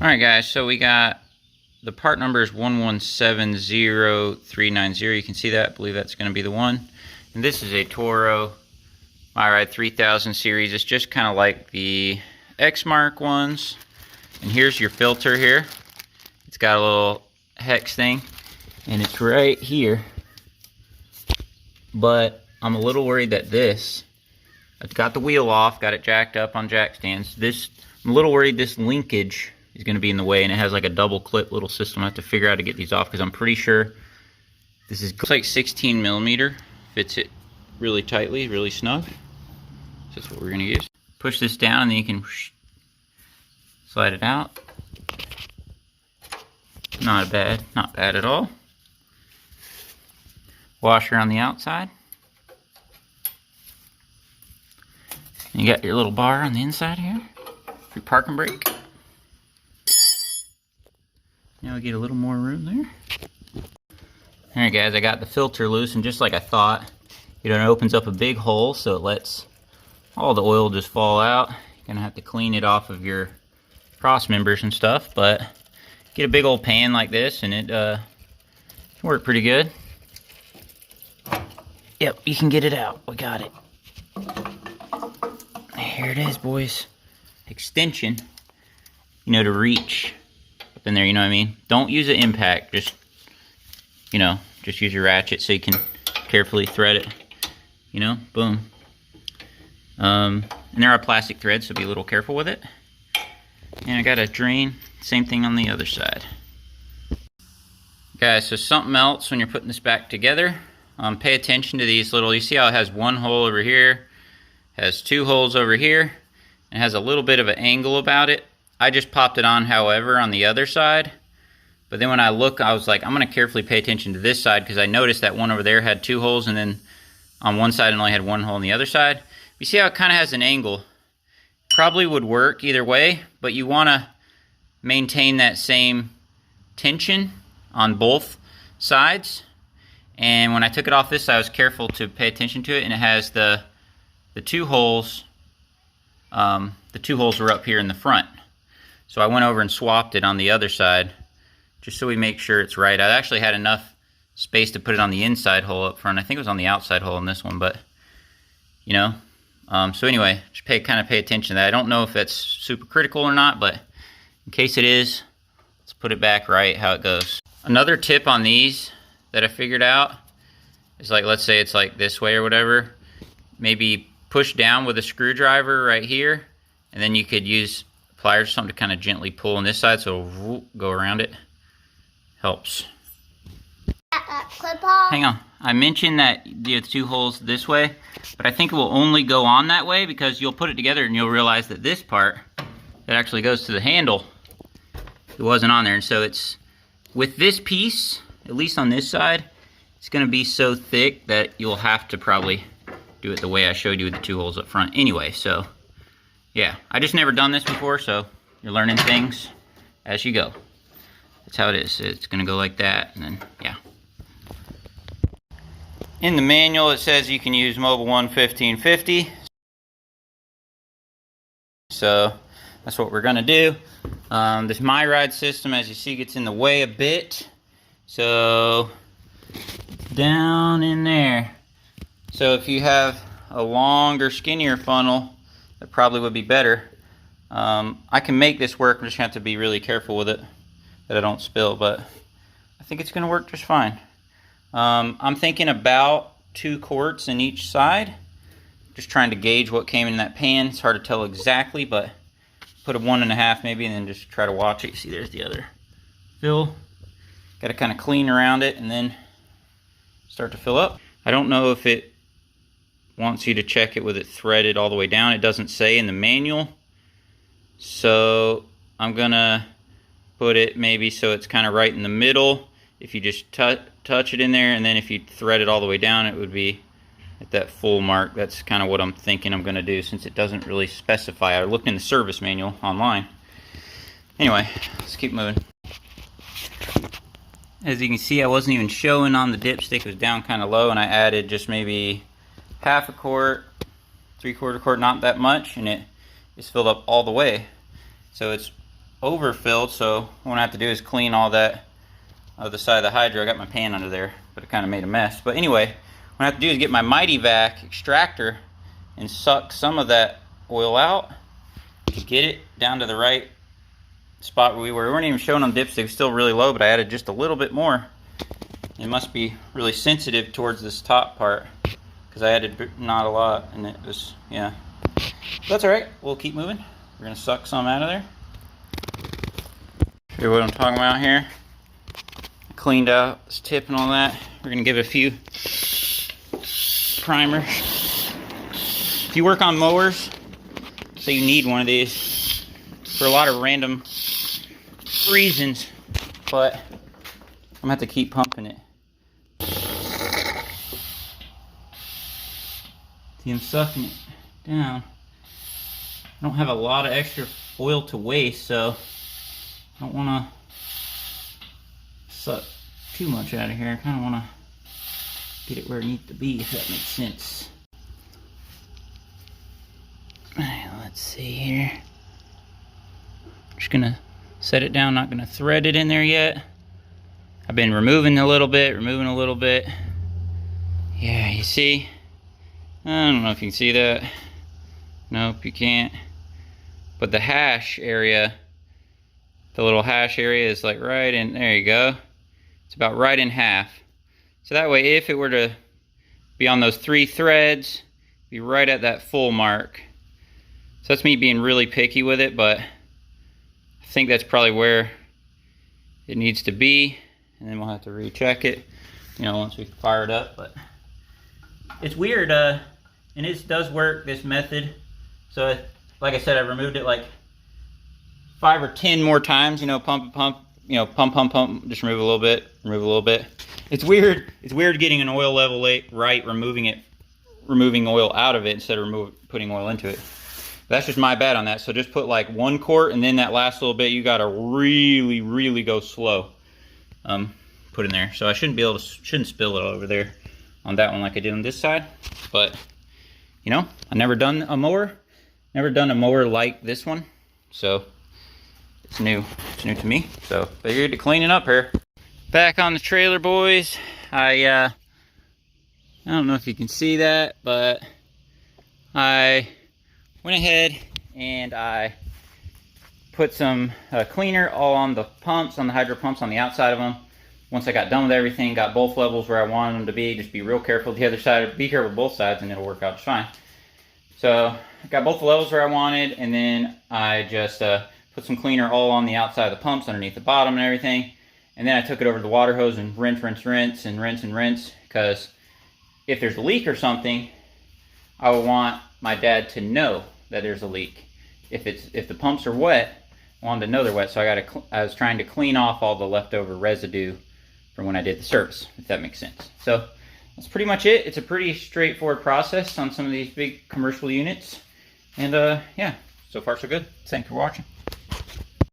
Alright guys, so we got the part number is 1170390. You can see that. I believe that's going to be the one. And this is a Toro MyRide 3000 series. It's just kind of like the Exmark ones. And here's your filter here. It's got a little hex thing. And it's right here. But I'm a little worried that I've got the wheel off, got it jacked up on jack stands. I'm a little worried this linkage is going to be in the way, and it has like a double clip little system. I have to figure out how to get these off because I'm pretty sure this is like 16 millimeter. Fits it really tightly, really snug. So that's what we're going to use. Push this down and then you can slide it out. Not bad at all. Washer on the outside. And you got your little bar on the inside here for your parking brake. Now we get a little more room there. Alright guys, I got the filter loose, and just like I thought, it opens up a big hole, so it lets all the oil just fall out. You're gonna have to clean it off of your cross members and stuff, but get a big old pan like this and it worked pretty good. Yep, you can get it out. We got it. Here it is, boys. Extension, to reach up in there, you know what I mean? Don't use an impact, just use your ratchet so you can carefully thread it, boom. And there are plastic threads, so be a little careful with it. And I got a drain, same thing on the other side. Guys, so something else when you're putting this back together, pay attention to these little, you see how it has one hole over here, has two holes over here, and has a little bit of an angle about it. I just popped it on, however, on the other side. But then when I look, I was like, I'm going to carefully pay attention to this side because I noticed that one over there had two holes, and then on one side it only had one hole on the other side. You see how it kind of has an angle? Probably would work either way, but you want to maintain that same tension on both sides. And when I took it off this side, I was careful to pay attention to it, and it has the two holes. The two holes were up here in the front. So I went over and swapped it on the other side, just so we make sure it's right. I actually had enough space to put it on the inside hole up front. I think it was on the outside hole in this one, but, so anyway, just kind of pay attention to that. I don't know if that's super critical or not, but in case it is, let's put it back right how it goes. Another tip on these that I figured out is, like, let's say it's like this way or whatever, maybe push down with a screwdriver right here, and then you could use pliers or something to kind of gently pull on this side so it'll go around it. Helps. Hang on. I mentioned that the two holes this way, but I think it will only go on that way because you'll put it together and you'll realize that this part that actually goes to the handle, it wasn't on there. And so it's, with this piece, at least on this side, it's going to be so thick that you'll have to probably do it the way I showed you with the two holes up front anyway. So yeah, I just never done this before, so you're learning things as you go. That's how it is. It's going to go like that, and then yeah. In the manual it says you can use Mobil 1 1550. So that's what we're going to do. This MyRide system, as you see, gets in the way a bit. So down in there. So if you have a longer, skinnier funnel, that probably would be better. I can make this work. I'm just going to have to be really careful with it that I don't spill, but I think it's going to work just fine. I'm thinking about 2 quarts in each side. Just trying to gauge what came in that pan. It's hard to tell exactly, but put a 1.5 maybe, and then just try to watch it. You see, there's the other fill. Got to kind of clean around it and then start to fill up. I don't know if it wants you to check it with it threaded all the way down. It doesn't say in the manual. So I'm gonna put it maybe so it's kind of right in the middle. If you just touch it in there, and then if you thread it all the way down, it would be at that full mark. That's kind of what I'm thinking I'm gonna do, since it doesn't really specify. I looked in the service manual online. Anyway, let's keep moving. As you can see, I wasn't even showing on the dipstick. It was down kind of low, and I added just maybe 1/2 quart, 3/4 quart, not that much, and it is filled up all the way. So it's overfilled, so what I have to do is clean all that other side of the hydro. I got my pan under there, but it kind of made a mess. But anyway, what I have to do is get my Mighty Vac extractor and suck some of that oil out to get it down to the right spot where we were. We weren't even showing them dipstick, it was still really low, but I added just a little bit more. It must be really sensitive towards this top part because I added not a lot, and it was, yeah. That's all right, we'll keep moving. We're gonna suck some out of there. Show you what I'm talking about here. I cleaned out this tip and all that. We're gonna give it a few primers. If you work on mowers, so you need one of these for a lot of random reasons, but I'm gonna have to keep pumping it. See, I'm sucking it down. I don't have a lot of extra oil to waste, so I don't want to suck too much out of here. I kind of want to get it where it needs to be, if that makes sense. Alright, let's see here. Just gonna set it down, not gonna thread it in there yet. I've been removing a little bit. Yeah, you see? I don't know if you can see that. Nope, you can't. But the hash area, the little hash area is like right in, there you go. It's about right in half. So that way, if it were to be on those 3 threads, be right at that full mark. So that's me being really picky with it, but I think that's probably where it needs to be. And then we'll have to recheck it, you know, once we fire it up. But it's weird, and it does work, this method. So, like I said, I removed it like 5 or 10 more times, you know, pump, you know, pump, just remove a little bit. It's weird getting an oil level right, removing oil out of it instead of putting oil into it. That's just my bad on that. So just put like 1 quart, and then that last little bit, you gotta really go slow. Put in there. So I shouldn't spill it over there on that one like I did on this side. But, you know, I've never done a mower like this one. So it's new to me. So figured to clean it up here. Back on the trailer, boys. I don't know if you can see that, but I went ahead and I put some cleaner all on the pumps, on the hydro pumps on the outside of them. Once I got done with everything, got both levels where I wanted them to be. Just be real careful with the other side. Be careful with both sides and it'll work out just fine. So I got both the levels where I wanted, and then I just put some cleaner all on the outside of the pumps, underneath the bottom and everything. And then I took it over to the water hose and rinse, because if there's a leak or something, I would want my dad to know that there's a leak. If the pumps are wet, I wanted to know they're wet, so I was trying to clean off all the leftover residue from when I did the service, if that makes sense. So that's pretty much it. It's a pretty straightforward process on some of these big commercial units. And yeah, so far so good. Thanks for watching.